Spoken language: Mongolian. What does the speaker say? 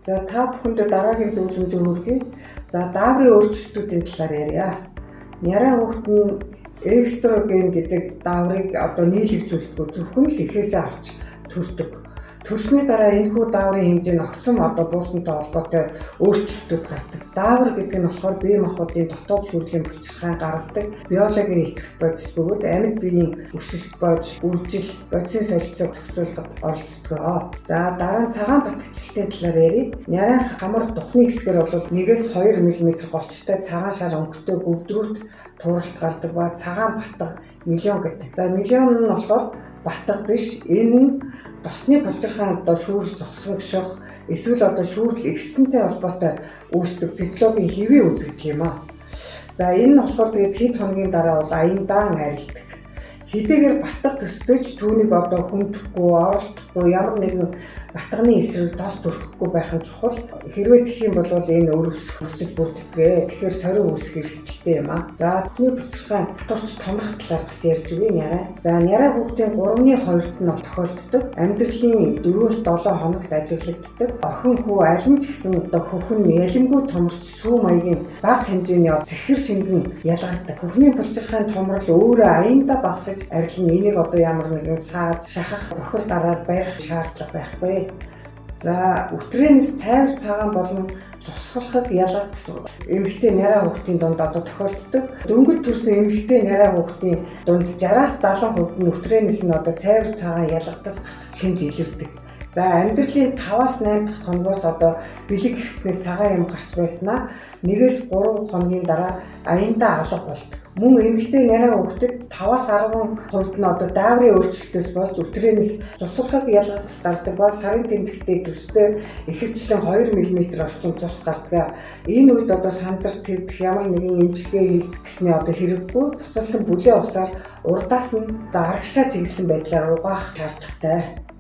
За та бүхэндээ дараагийн зөвлөмж өргөе. За дааврын өөрчлөлтүүдийн талаар ярья. Няраа хүүхэд нь экстроген гэдэг дааврыг одоо нийлэгжүүлэхгүй зөвхөн л эхээсээ авч төрдөг. Төрсний дараа энэхүү дааврын хэмжээ нь огцом одоо буурсантай холбоотой өөрчлөлтүүд гардаг. Даавар гэдэг нь болохоор бие махбодын дотоод шүүрлийн булчирхайн гаргадаг биологийн идэвх бодис бөгөөд амьд биеийн өсөлт болж, үржил, бодисын солилцоог зохицуулахад оролцдог. За дараа нь цагаан батгчлалтын талаар ярив. Нярайн хамар духны хэсгээр бол 1-2 мм голчтой цагаан шар өнгөтэй гөвдрүүт тууралт гардаг ба цагаан батга миллион гэдэг. За миллион нь болохоор батга биш. Энэ нь досны булчирхайн одоо шүүрэл зогсгох эсвэл одоо шүүрэл ихсэнтэй холбоотой үүсдэг физиологийн хэвийн үзэгдэл юм аа. За энэ нь болохоор тэгээд хэд хоногийн дараа бол аяндаан арилдаг. Хэдийгээр батга төсдөөч түүнийг одоо хүндэхгүй, оролдохгүй ямар нэгэн батганы эсрэг тос төрөхгүй байх нь чухал. Хэрвээ тэгэх юм бол энэ өрөвсөх хүчил бүрддэг. Тэгэхээр сорив үүсэх эрсдэлтэй юм аа. За бүхний булчирхайн турч томрох талаар бас ярьж өгье няраа. За няраа хүүхдийн 3-2-т нь тохиолддог. Амьдралын 4-7 хоногт ажиглагддаг. Охин хүү аль нь ч гэсэн одоо хөхн ялимгүй томорч сүү маягийн бага хэмжээний зэхэр шингэн ялгардаг. Бүхний булчирхайн томрол өөрөө аяндаа багасж арил нь энийг одоо ямар нэгэн саад шахах бохир дараар барих шаардлага байхгүй. За өтрэнэс цайвар цагаан болон цусгалахад ялгагдсан эмэгтэй няраа хүүхдийн дунд одоо тохиолддог. Дөнгөж төрсэн эмэгтэй няраа хүүхдийн дунд 60-70% нь өтрэнэс нь одоо цайвар цагаан ялгадас шинж илэрдэг. За амьдралын 5-8 дахь хоногоос одоо бэлэг хэрэгтнээс цагаан юм гарч байснаа 1-3 хоногийн дараа аяндаа алга болдог. Мөн эмэгтэй няраа хүүхдэд 5-10% нь одоо дааврын өөрчлөлтөөс болж өтрэнэс цусгалахыг ялгадас гардаг ба сарын тэмдэгтээ төстэй ихэвчлэн 2 мм орчим цус гардаг. Энэ үед одоо сандар твдэх ямар нэгэн эмчилгээ хийх гэсний одоо хэрэггүй. Буцалсан бүлээн усаар урдаас нь дарагшаа чиглэсэн байдлаар угаах шаардлагатай.